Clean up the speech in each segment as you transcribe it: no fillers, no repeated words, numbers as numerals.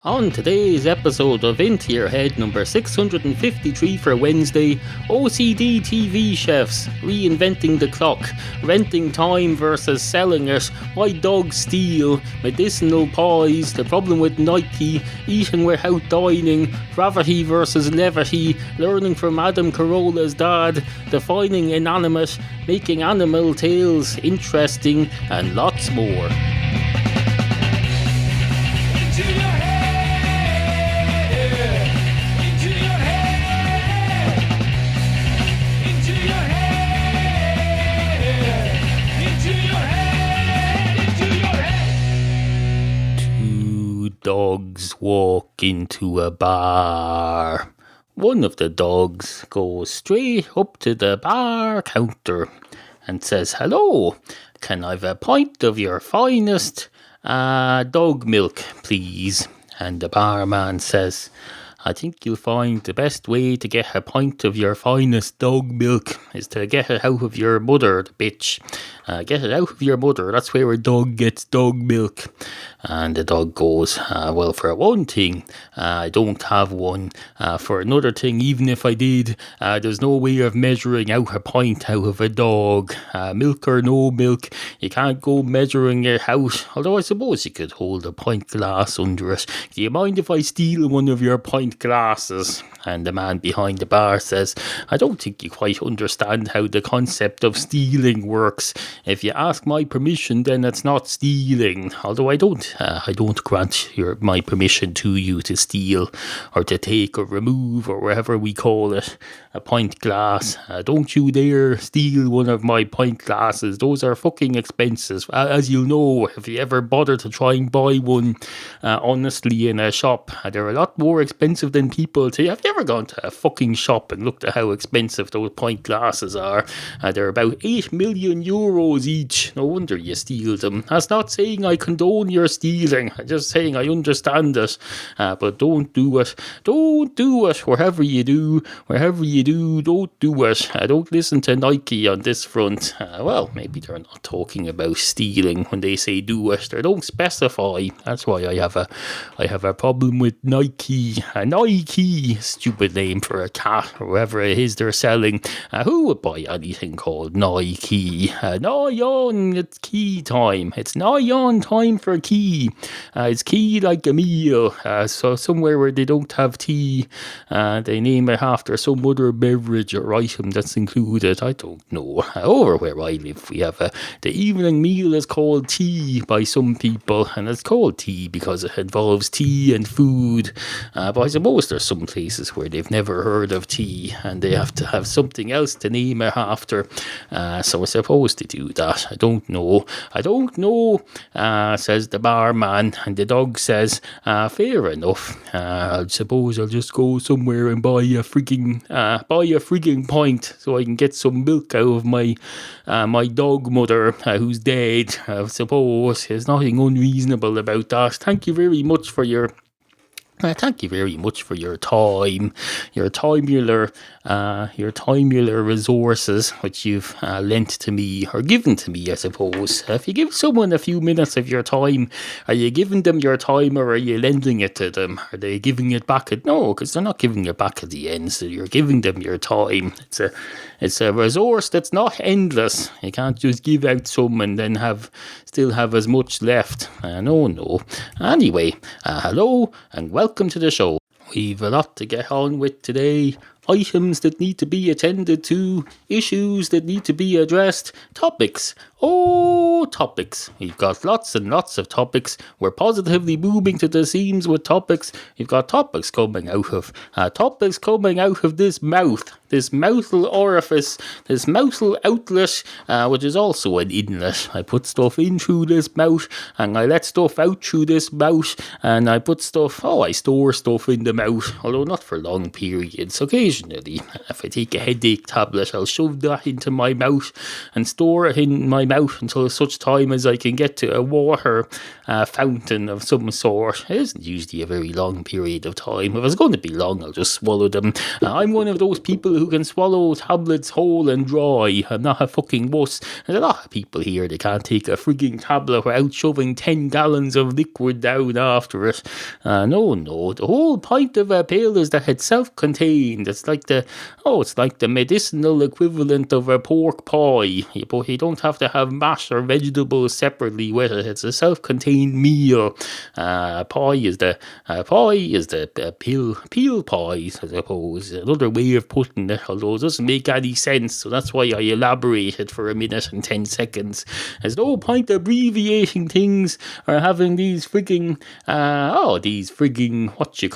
On today's episode of Into Your Head number 653 for Wednesday, OCD TV chefs, reinventing the clock, renting time versus selling it, why dogs steal, medicinal pies, the problem with Nike, eating without dining, gravity versus levity, learning from Adam Carolla's dad, defining inanimate, making animal tales interesting, and lots more. Dogs walk into a bar. One of the dogs goes straight up to the bar counter and says, "Hello, can I have a pint of your finest dog milk, please?" And the barman says, "I think you'll find the best way to get a pint of your finest dog milk is to get it out of your mother, the bitch. Get it out of your mother, that's where a dog gets dog milk." And the dog goes, "Well, for one thing, I don't have one. For another thing, even if I did, there's no way of measuring out a pint out of a dog. Milk or no milk, you can't go measuring it out. Although I suppose you could hold a pint glass under it. Do you mind if I steal one of your pint glasses?" And the man behind the bar says, "I don't think you quite understand how the concept of stealing works. If you ask my permission, then it's not stealing. Although I don't grant my permission to you to steal or to take or remove or whatever we call it a pint glass. Don't you dare steal one of my pint glasses. Those are fucking expensive. As you'll know, if you ever bother to try and buy one honestly in a shop, they're a lot more expensive than people say. Have you ever gone to a fucking shop and looked at how expensive those pint glasses are? They're about 8 million euros each. No wonder you steal them. That's not saying I condone your stealing. I'm just saying I understand it. But don't do it. Don't do it. Wherever you do, don't do it. Don't listen to Nike on this front. Well, maybe they're not talking about stealing when they say do it. They don't specify. That's why I have a problem with Nike. Nike, stupid name for a cat or whatever it is they're selling. Who would buy anything called Nike? Nigh on, it's key time. It's nigh on time for key. It's key like a meal. So somewhere where they don't have tea, they name it after some other beverage or item that's included. I don't know. Over where I live, we have the evening meal is called tea by some people, and it's called tea because it involves tea and food. But I suppose there's some places where they've never heard of tea and they have to have something else to name it after. So I suppose they do that. I don't know, says the barman, and the dog says, "Fair enough. I suppose I'll just go somewhere and buy a frigging pint so I can get some milk out of my dog mother who's dead. I suppose there's nothing unreasonable about that. Thank you very much for your time, your timular resources, which you've lent to me, or given to me, I suppose. If you give someone a few minutes of your time, are you giving them your time or are you lending it to them? Are they giving it back? No, because they're not giving it back at the end, so you're giving them your time. It's a resource that's not endless. You can't just give out some and then still have as much left. No. Anyway, hello and welcome to the show. We've a lot to get on with today. Items that need to be attended to, issues that need to be addressed, topics. Topics. We've got lots and lots of topics. We're positively moving to the seams with topics. We've got topics coming out of this mouth, this mouthal orifice, this mouthal outlet, which is also an inlet. I put stuff in through this mouth and I let stuff out through this mouth, and I store stuff in the mouth, although not for long periods. Occasionally occasionally. If I take a headache tablet, I'll shove that into my mouth and store it in my mouth until such time as I can get to a water fountain of some sort. It isn't usually a very long period of time. If it's going to be long, I'll just swallow them. I'm one of those people who can swallow tablets whole and dry. I'm not a fucking wuss. There's a lot of people here that can't take a frigging tablet without shoving 10 gallons of liquid down after it. No. The whole point of a pill is that it's self-contained. It's like the medicinal equivalent of a pork pie. But you don't have to have mash or vegetables separately with it. It's a self-contained meal. Pie is the peel pies, I suppose. Another way of putting it, although it doesn't make any sense. So that's why I elaborated for a minute and 10 seconds. There's no point abbreviating things or having these frigging what do you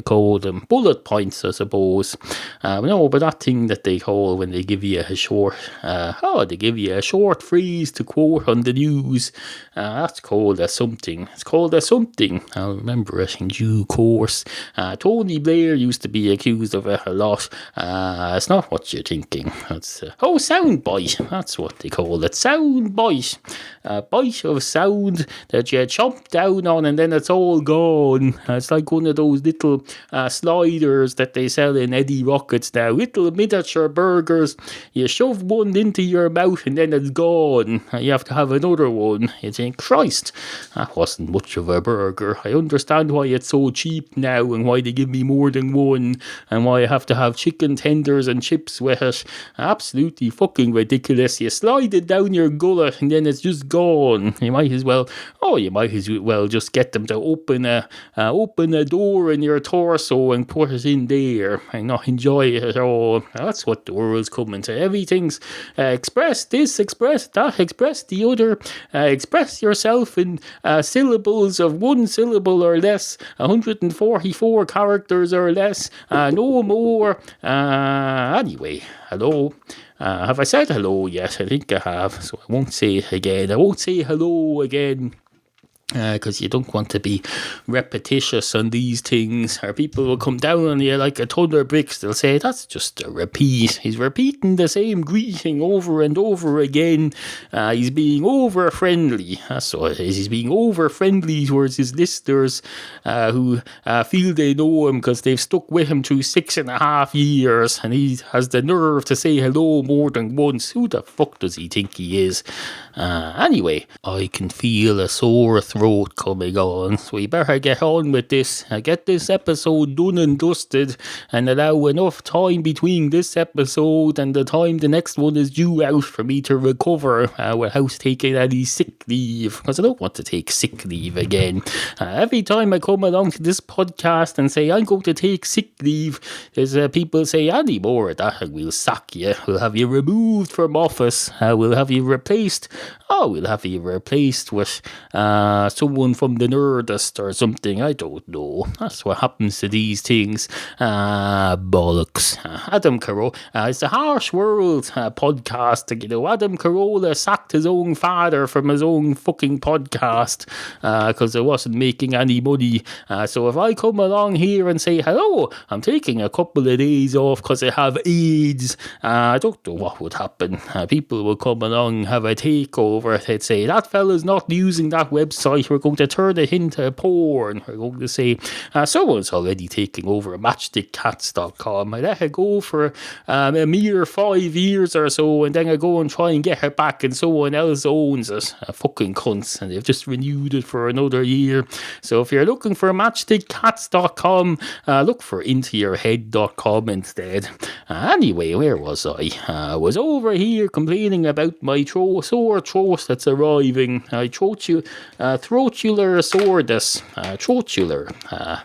call them? Bullet points, I suppose. But that thing that they call when they give you a short phrase to quote on the news. That's called a something. It's called a something. I'll remember it in due course. Tony Blair used to be accused of it a lot. It's not what you're thinking. It's soundbite. That's what they call it. Soundbite. A bite of sound that you chomp down on and then it's all gone. It's like one of those little sliders that they sell in Eddie Rockets now. Little miniature burgers. You shove one into your mouth and then it's gone. You have to have another one. You think, Christ, that wasn't much of a burger. I understand why it's so cheap now and why they give me more than one and why I have to have chicken tenders and chips with it. Absolutely fucking ridiculous. You slide it down your gullet and then it's just gone. You might as well just get them to open a door in your torso and put it in there and not enjoy it at all. That's what the world's coming to. Everything's express this, express that, express the other, express yourself in syllables of one syllable or less, 144 characters or less, no more. Anyway, hello. Have I said hello yet? I think I have, so I won't say it again. I won't say hello again. Because you don't want to be repetitious on these things, or people will come down on you like a ton of bricks. They'll say, that's just a repeat. He's repeating the same greeting over and over again. He's being over-friendly. That's what it is. He's being over-friendly towards his listeners who feel they know him because they've stuck with him through 6.5 years, and he has the nerve to say hello more than once. Who the fuck does he think he is? Anyway, I can feel a sore throat coming on, so we better get on with this. Get this episode done and dusted and allow enough time between this episode and the time the next one is due out for me to recover without taking any sick leave, because I don't want to take sick leave again. Every time I come along to this podcast and say I'm going to take sick leave, there's people say, any more of that and we'll sack you, we'll have you removed from office, we'll have you replaced with someone from the Nerdist or something. I don't know. That's what happens to these things. Bollocks. Adam Carolla. It's the Harsh World podcast. You know, Adam Carolla sacked his own father from his own fucking podcast because it wasn't making any money. So if I come along here and say, hello, I'm taking a couple of days off because I have AIDS, I don't know what would happen. People will come along, have a takeover. They'd say, that fella's not using that website, we're going to turn it into porn. We're going to say, someone's already taking over matchstickcats.com. I let it go for a mere 5 years or so, and then I go and try and get it back, and someone else owns it. Fucking cunts, and they've just renewed it for another year. So if you're looking for matchstickcats.com, look for intoyourhead.com instead. Anyway, where was I? I was over here complaining about my sore throat that's arriving. Throatular soreness. Throatular.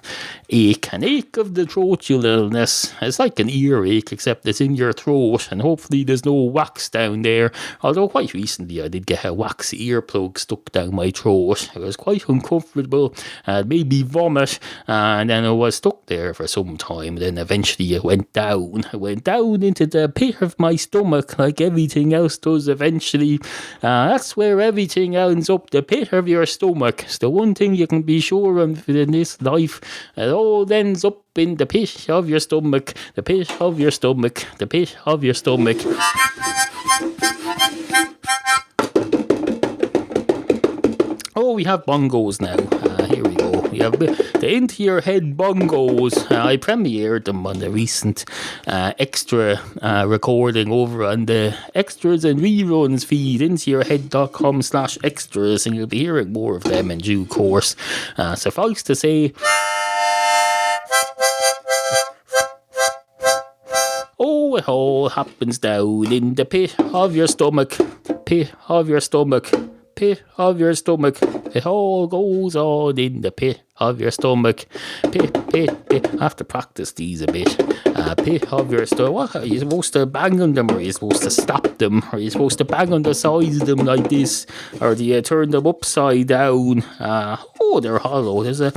Ache. An ache of the throatularness. It's like an earache, except it's in your throat, and hopefully there's no wax down there. Although quite recently I did get a wax earplug stuck down my throat. It was quite uncomfortable. It made me vomit, and then I was stuck there for some time. Then eventually it went down. It went down into the pit of my stomach, like everything else does eventually. That's where everything ends up, the pit of your stomach. It's the one thing you can be sure of in this life. It all ends up in the pit of your stomach, the pit of your stomach, the pit of your stomach. Oh, we have bongos now. Here we go. We have the Into Your Head bongos. I premiered them on the recent extra recording over on the extras and reruns feed, intoyourhead.com/extras, and you'll be hearing more of them in due course. Suffice to say, oh, it all happens down in the pit of your stomach, pit of your stomach, pit of your stomach. It all goes on in the pit of your stomach. Pit, pit, pit. I have to practice these a bit. Pit of your stomach. What, are you supposed to bang on them, or are you supposed to stop them? Are you supposed to bang on the sides of them like this, or do you turn them upside down? Oh, they're hollow. There's a...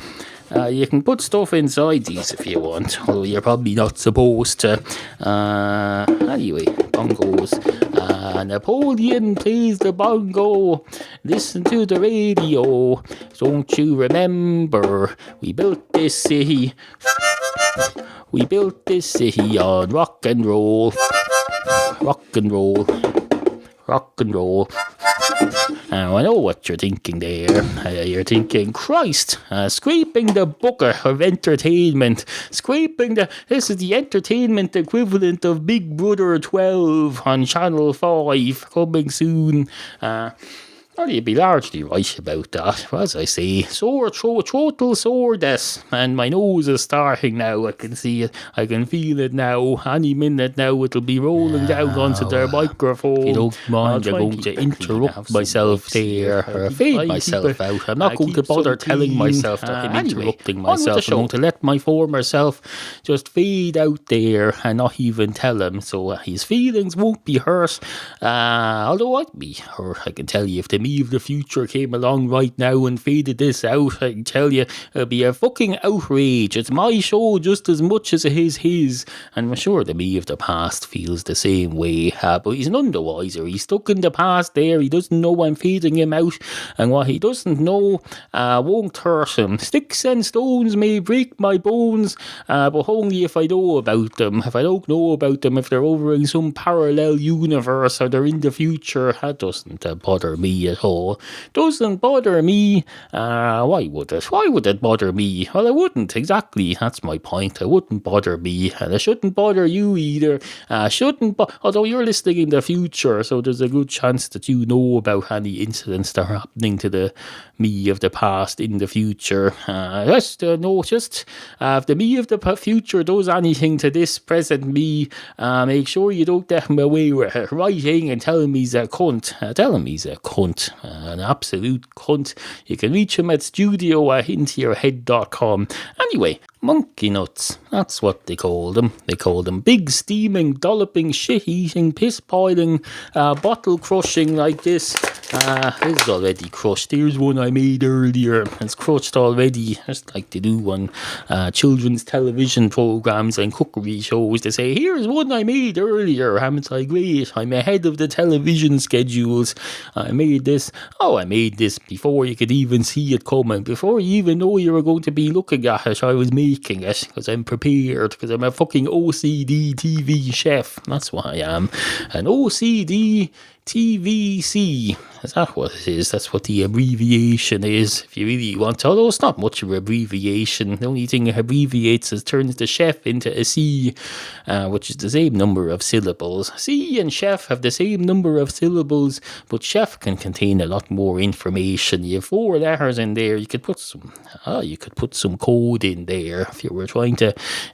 you can put stuff inside these if you want, although you're probably not supposed to. Anyway, bongos. Napoleon plays the bongo. Listen to the radio. Don't you remember? We built this city. We built this city on rock and roll. Rock and roll. Rock and roll. Now, I know what you're thinking there. You're thinking, Christ, scraping the bucket of entertainment. This is the entertainment equivalent of Big Brother 12 on Channel 5, coming soon. Well, you'd be largely right about that. As I say, sore throat, total soreness, and my nose is starting now. I can see it. I can feel it now. Any minute now, it'll be rolling down onto their microphone. If you don't mind, I'm going to interrupt myself there, or fade myself out. I'm not going to bother telling myself that I'm interrupting myself. I'm going to let my former self just fade out there and not even tell him, so his feelings won't be hurt. Although I'd be hurt, I can tell you, if the me of the future came along right now and faded this out, I can tell you it'll be a fucking outrage. It's my show just as much as it is his, and I'm sure the me of the past feels the same way, but he's none the wiser. He's stuck in the past there. He doesn't know I'm fading him out, and what he doesn't know won't hurt him. Sticks and stones may break my bones, but only if I know about them. If I don't know about them, if they're over in some parallel universe or they're in the future, that doesn't bother me at all. Doesn't bother me. Why would it? Why would it bother me? Well, I wouldn't, exactly. That's my point. It wouldn't bother me, and it shouldn't bother you either. Although you're listening in the future, so there's a good chance that you know about any incidents that are happening to the me of the past in the future. If the me of the future does anything to this present me, make sure you don't get him away with it. Writing and telling me he's a cunt. An absolute cunt. You can reach him at studio@intoyourhead.com. Anyway, monkey nuts. That's what they call them. They call them big, steaming, dolloping, shit-eating, piss-piling, bottle-crushing like this. This is already crushed. Here's one I made earlier. It's crushed already. Just like they do on children's television programs and cookery shows. They say, here's one I made earlier. Haven't I great? I'm ahead of the television schedules. I made this before you could even see it coming. Before you even know you were going to be looking at it, I was making it, because I'm prepared, because I'm a fucking OCD TV chef. That's what I am. An OCD TVC. Is that what it is? That's what the abbreviation is, if you really want to. Although it's not much of an abbreviation. The only thing it abbreviates is turns the chef into a C, which is the same number of syllables. C and chef have the same number of syllables, but chef can contain a lot more information. You have 4 letters in there. You could put some code in there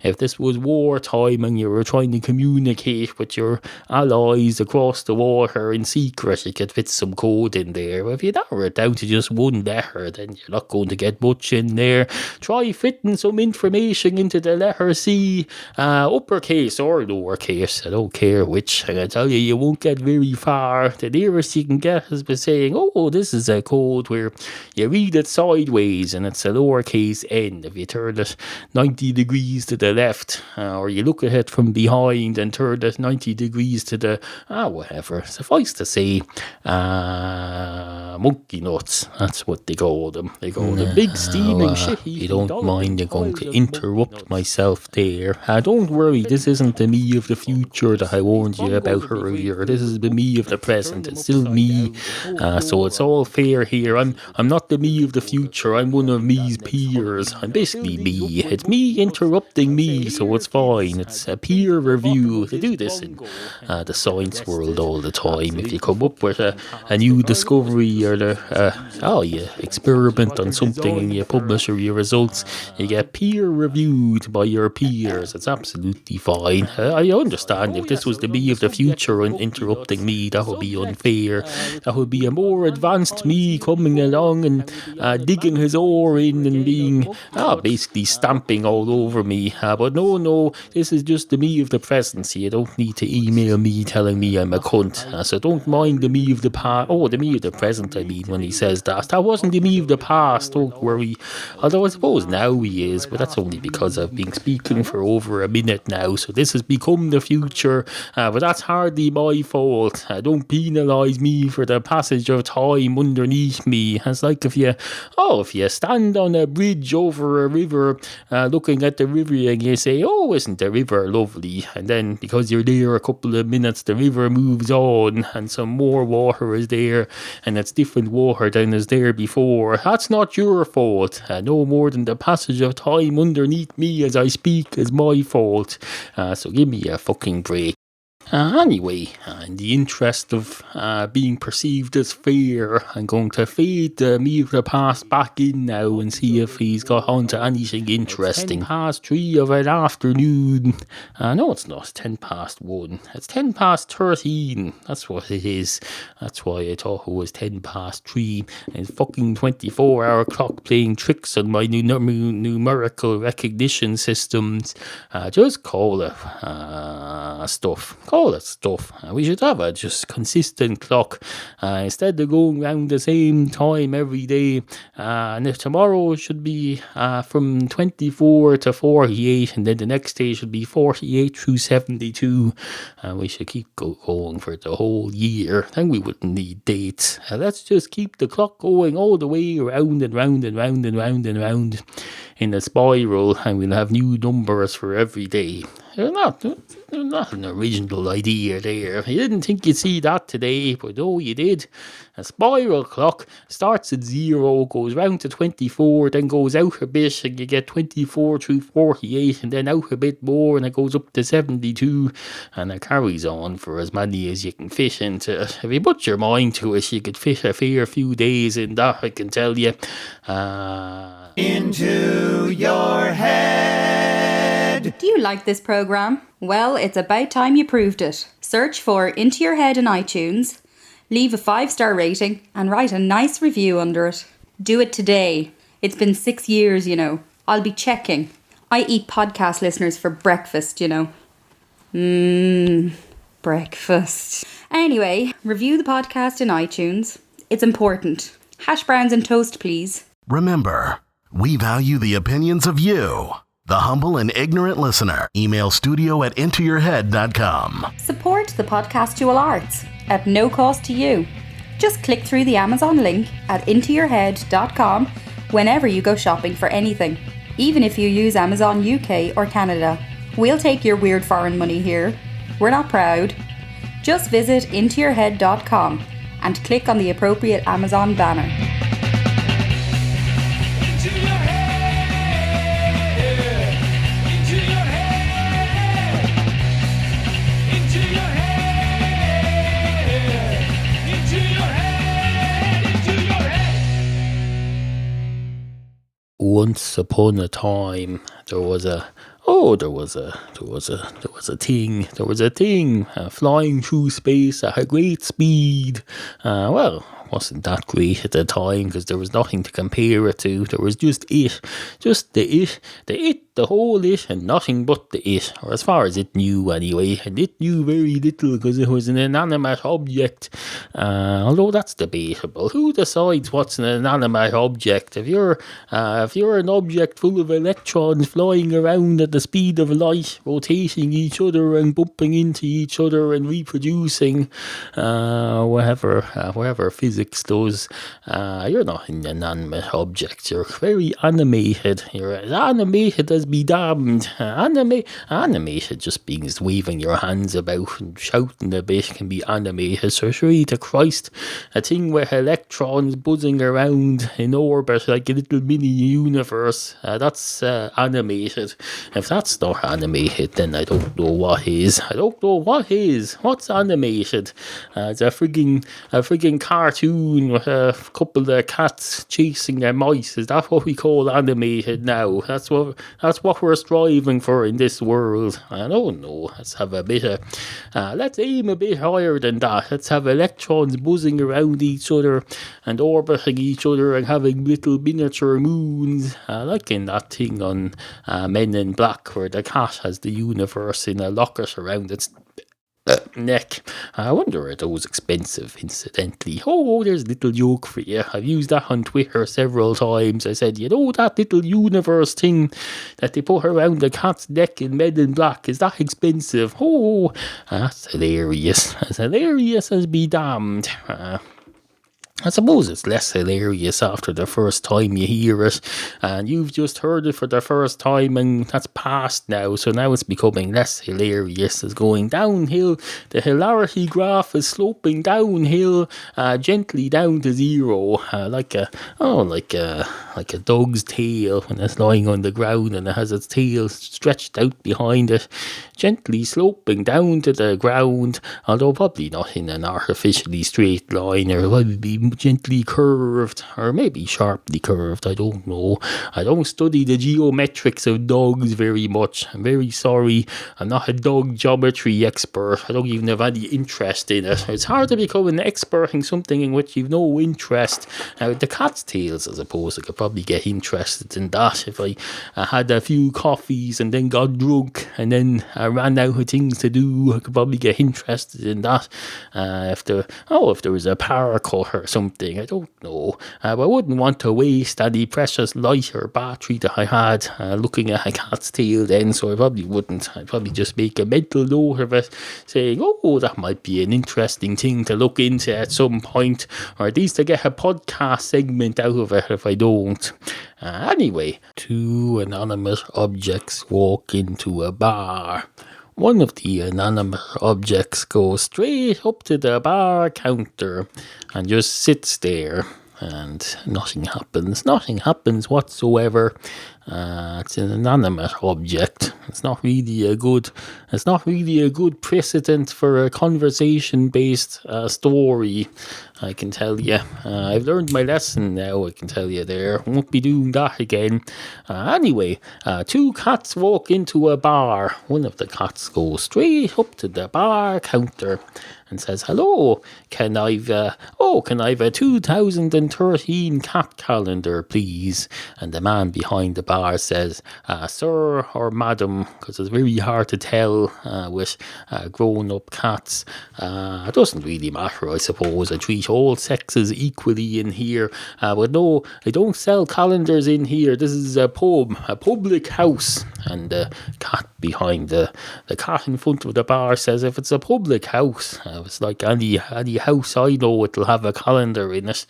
if this was wartime and you were trying to communicate with your allies across the water in secret, you could fit some code in there. But if you narrow it down to just 1 letter, then you're not going to get much in there. Try fitting some information into the letter C, uppercase or lowercase. I don't care which. I can tell you, you won't get very far. The nearest you can get is by saying, oh, this is a code where you read it sideways and it's a lowercase n. If you turn it 90 degrees to the left, or you look at it from behind and turn it 90 degrees to the whatever. Suffice likes to say monkey nuts. That's what they call them. They call them big steaming shit. You don't mind I'm going to interrupt myself there. Don't worry, this isn't the me of the future that I warned you about earlier. This is the me of the present. It's still me. So it's all fair here. I'm not the me of the future. I'm one of me's peers. I'm basically me. It's me interrupting me, so it's fine. It's a peer review. They do this in the science world all the time. If you come up with a new discovery or you experiment on something and you publish your results, you get peer reviewed by your peers. It's absolutely fine. I understand if this was the me of the future and interrupting me, that would be unfair. That would be a more advanced me coming along and digging his oar in and being basically stamping all over me. But no, this is just the me of the present. So you don't need to email me telling me I'm a cunt. So don't mind the me of the past. Oh, the me of the present, I mean, when he says that. That wasn't the me of the past, don't worry. Although I suppose now he is, but that's only because I've been speaking for over a minute now. So this has become the future. But that's hardly my fault. Don't penalise me for the passage of time underneath me. It's like if you stand on a bridge over a river, looking at the river and you say, oh, isn't the river lovely? And then because you're there a couple of minutes, the river moves on and some more water is there and it's different water than is there before. That's not your fault. No more than the passage of time underneath me as I speak is my fault. So give me a fucking break. Anyway, in the interest of being perceived as fair, I'm going to fade me of the past back in now and see if he's got onto anything interesting. It's 3:10 of an afternoon. No, it's not. It's 1:10. It's 13. That's what it is. That's why I thought it was 3:10. It's fucking 24-hour clock playing tricks on my numerical recognition systems. Just call it stuff. Call it stuff. We should have a just consistent clock instead of going round the same time every day. And if tomorrow should be from 24 to 48, and then the next day should be 48 through 72, we should keep going for the whole year. Then we wouldn't need dates. Let's just keep the clock going all the way round and round and round and round and round in a spiral, and we'll have new numbers for every day. Not an original idea there. You didn't think you'd see that today, but no, you did. A spiral clock starts at 0, goes round to 24, then goes out a bit, and you get 24 through 48, and then out a bit more, and it goes up to 72, and it carries on for as many as you can fit into it. If you put your mind to it, you could fit a fair few days in that, I can tell you. Into your head. Do you like this program? Well, it's about time you proved it. Search for Into Your Head in iTunes, leave a 5-star rating, and write a nice review under it. Do it today. It's been 6 years, you know. I'll be checking. I eat podcast listeners for breakfast, you know. Breakfast. Anyway, review the podcast in iTunes. It's important. Hash browns and toast, please. Remember, we value the opinions of you, the humble and ignorant listener. Email studio@intoyourhead.com. Support the podcastual arts at no cost to you. Just click through the Amazon link at intoyourhead.com whenever you go shopping for anything, even if you use Amazon UK or Canada. We'll take your weird foreign money here. We're not proud. Just visit intoyourhead.com and click on the appropriate Amazon banner. Once upon a time, there was a thing flying through space at a great speed. Wasn't that great at the time because there was nothing to compare it to. There was just the whole it, and nothing but the it, or as far as it knew anyway. And it knew very little because it was an inanimate object. Although that's debatable. Who decides what's an inanimate object? If you're an object full of electrons flying around at the speed of light, rotating each other and bumping into each other and reproducing, whatever physics does. You're not an inanimate object. You're very animated. You're as animated as be damned. Animated just means waving your hands about and shouting a bit can be animated. So surely to Christ, a thing with electrons buzzing around in orbit like a little mini universe, that's animated. If that's not animated, then I don't know what is. What's animated? It's a frigging cartoon with a couple of cats chasing their mice. Is that what we call animated now? That's what we're striving for in this world. I don't know. Let's aim a bit higher than that. Let's have electrons buzzing around each other and orbiting each other and having little miniature moons, like in that thing on Men in Black where the cat has the universe in a locket around its neck. I wonder are those expensive, incidentally. Oh, there's a little joke for you. I've used that on Twitter several times. I said, that little universe thing that they put around the cat's neck in Men in Black, is that expensive? Oh, that's hilarious. As hilarious as be damned. I suppose it's less hilarious after the first time you hear it, and you've just heard it for the first time and that's past now, so now it's becoming less hilarious. It's going downhill. The hilarity graph is sloping downhill, gently down to zero, like a dog's tail when it's lying on the ground and it has its tail stretched out behind it, gently sloping down to the ground, although probably not in an artificially straight line, or probably be gently curved, or maybe sharply curved. I don't know. I don't study the geometrics of dogs very much. I'm very sorry. I'm not a dog geometry expert. I don't even have any interest in it. It's hard to become an expert in something in which you've no interest. The cat's tails, I suppose, I could probably get interested in that if I had a few coffees and then got drunk and then I ran out of things to do. I could probably get interested in that. If there was a power cut or something, I don't know. I wouldn't want to waste any precious light or battery that I had looking at a cat's tail then, so I probably wouldn't. I'd probably just make a mental note of it, saying, that might be an interesting thing to look into at some point, or at least to get a podcast segment out of it if I don't. Anyway, two anonymous objects walk into a bar. One of the inanimate objects goes straight up to the bar counter and just sits there, and nothing happens whatsoever. It's an inanimate object. It's not really a good precedent for a conversation-based story, I can tell you. I've learned my lesson now, I can tell you there. Won't be doing that again. Anyway, two cats walk into a bar. One of the cats goes straight up to the bar counter and says, "Hello, can I have a 2013 cat calendar, please?" And the man behind the bar says, "Sir or madam," because it's very hard to tell with grown-up cats. It doesn't really matter, I suppose. I treat all sexes equally in here. But no, I don't sell calendars in here. This is a pub, a public house. And the cat behind the cat in front of the bar says, "If it's a public house, it's like any house I know, it'll have a calendar in it."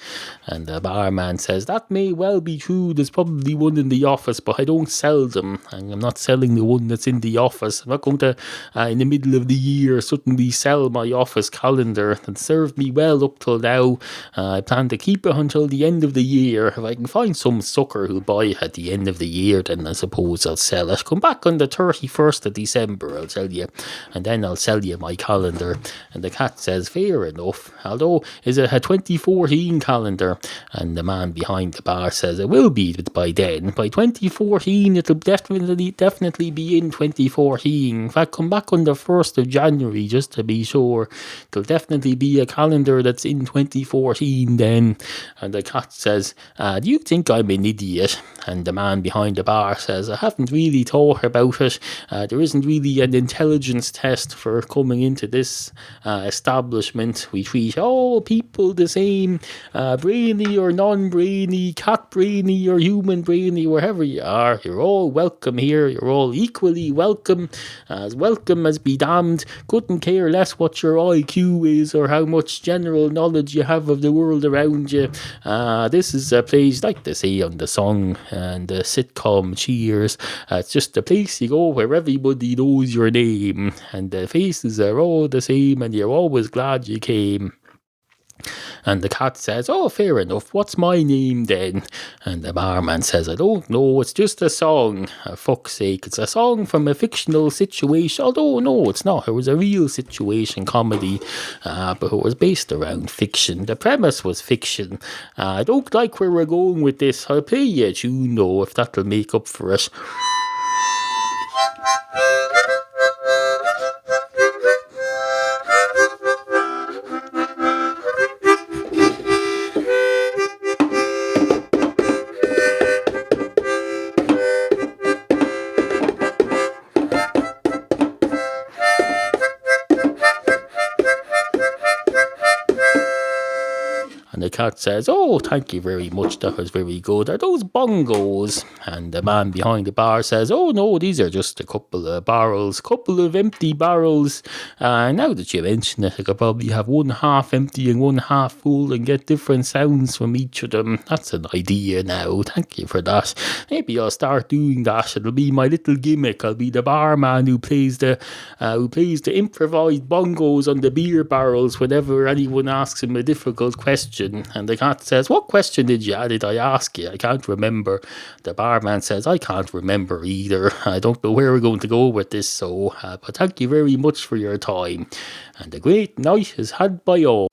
And the barman says, "That may well be true. There's probably one in the office, but I don't sell them. And I'm not selling the one that's in the office. I'm not going to, in the middle of the year, suddenly sell my office calendar that served me well up till now. I plan to keep it until the end of the year. If I can find some sucker who'll buy it at the end of the year, then I suppose I'll sell it. Come back on the 31st of December, I'll tell you, and then I'll sell you my calendar." And the cat says, "Fair enough. Although, is it a 2014 calendar?" And the man behind the bar says, "It will be by then. By 2014, it'll definitely be in 2014. In fact, come back on the 1st of January just to be sure. It'll definitely be a calendar that's in 2014 then." And the cat says, "Do you think I'm an idiot?" And the man behind the bar says, "I haven't really thought about it. There isn't really an intelligence test for coming into this establishment. We treat all people the same, brainy or non-brainy, cat brainy or human brainy, wherever you are. You're all welcome here. You're all equally welcome as be damned. Couldn't care less what your IQ is or how much general knowledge you have of the world around you. This is a place, like they say on the song and the sitcom Cheers, it's just a place you go where everybody knows your name and the faces are all the same and you're always glad you came. And the cat says, oh, fair enough, what's my name then? And the barman says, I don't know, it's just a song. For fuck's sake, it's a song from a fictional situation. Although, no, it's not. It was a real situation comedy, but it was based around fiction. The premise was fiction. I don't like where we're going with this. I'll play you a tune, though, if that'll make up for it. And the cat says, oh, thank you very much, that was very good. Are those bongos? And the man behind the bar says, oh no, these are just a couple of barrels, couple of empty barrels. Now that you mention it, I could probably have one half empty and one half full and get different sounds from each of them. That's an idea now, thank you for that. Maybe I'll start doing that. It'll be my little gimmick. I'll be the barman who plays the improvised bongos on the beer barrels whenever anyone asks him a difficult question. And the cat says, what question did I ask you? I can't remember. The barman says, I can't remember either. I don't know where we're going to go with this, but thank you very much for your time. And a great night is had by all.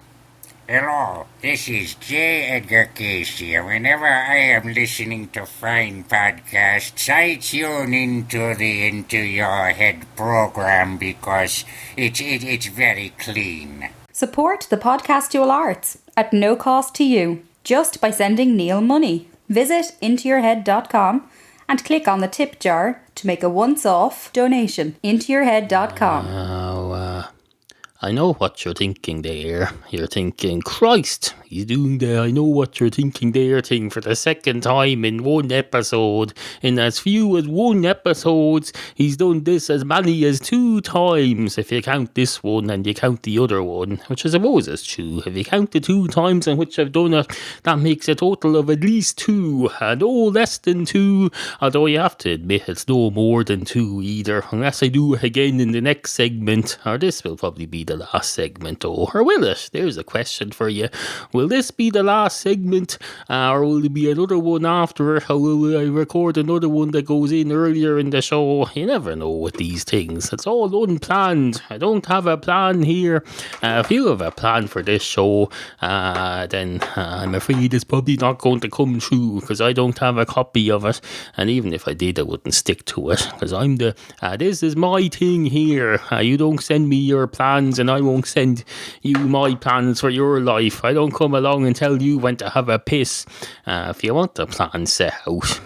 Hello, this is J. Edgar Case here. Whenever I am listening to fine podcasts, I tune into your head program because it's very clean. Support the Podcastual Arts at no cost to you, just by sending Neil money. Visit intoyourhead.com and click on the tip jar to make a once-off donation. intoyourhead.com. I know what you're thinking there. You're thinking, Christ, he's doing the I know what you're thinking there thing for the second time in one episode. In as few as one episodes, he's done this as many as 2 times. If you count this one and you count the other one, which I suppose is true. If you count the 2 times in which I've done it, that makes a total of at least 2. No less than 2. Although you have to admit it's no more than 2 either. Unless I do it again in the next segment. Or this will probably be the last segment, though. Or will it? There's a question for you. Will this be the last segment? Or will there be another one after it? Or will I record another one that goes in earlier in the show? You never know with these things. It's all unplanned. I don't have a plan here. If you have a plan for this show, then I'm afraid it's probably not going to come true because I don't have a copy of it. And even if I did, I wouldn't stick to it because I'm this is my thing here. You don't send me your plans and I won't send you my plans for your life. I don't come along and tell you when to have a piss. If you want the plan set out,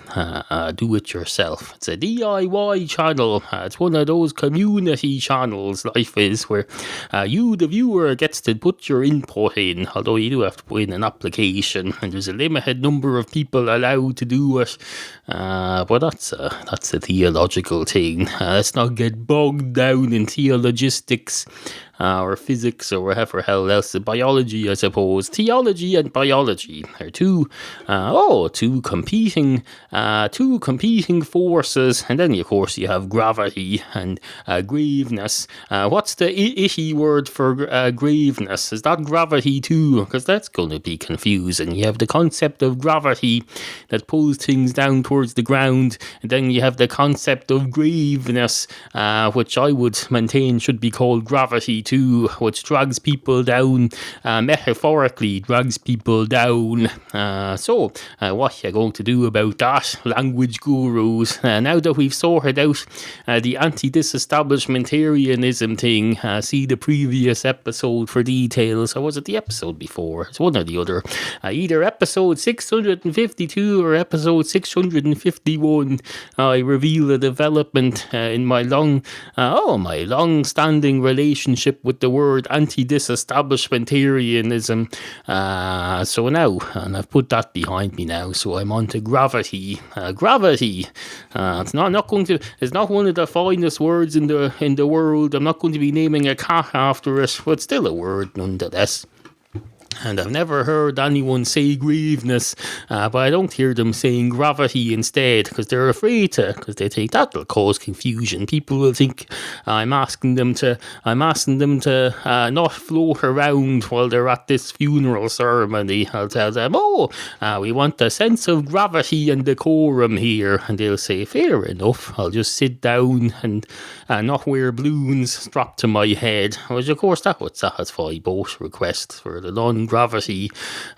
do it yourself. It's a DIY channel. It's one of those community channels, life is, where you, the viewer, gets to put your input in, although you do have to put in an application, and there's a limited number of people allowed to do it. But that's a theological thing. Let's not get bogged down in theologistics. Or physics or whatever hell else, biology I suppose. Theology and biology are two competing forces, and then of course you have gravity and graveness. What's the icky word for graveness? Is that gravity too? Because that's going to be confusing. You have the concept of gravity that pulls things down towards the ground, and then you have the concept of graveness, which I would maintain should be called gravity 2022, which drags people down, metaphorically drags people down. So what are you going to do about that, language gurus? Now that we've sorted out the anti-disestablishmentarianism thing, see the previous episode for details. Or was it the episode before? It's one or the other. Either episode 652 or episode 651. I reveal a development in my long-standing relationship with the word anti-disestablishmentarianism. So now, and I've put that behind me now, so I'm on to gravity. Gravity. It's not one of the finest words in the world. I'm not going to be naming a cat after it, but still a word nonetheless. And I've never heard anyone say graveness, but I don't hear them saying gravity instead, because they're afraid to, because they think that'll cause confusion. People will think I'm asking them to not float around while they're at this funeral ceremony. I'll tell them, we want a sense of gravity and decorum here, and they'll say, fair enough, I'll just sit down and not wear balloons strapped to my head, which of course that would satisfy both requests for the non-gravity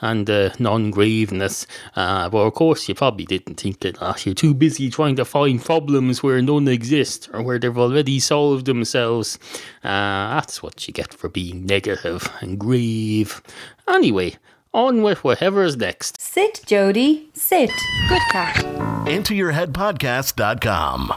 and the non-graveness. But of course you probably didn't think of that. You're too busy trying to find problems where none exist or where they've already solved themselves. That's what you get for being negative and grave. Anyway, on with whatever's next. Sit, Jody, sit. Good cat. IntoYourHeadPodcast.com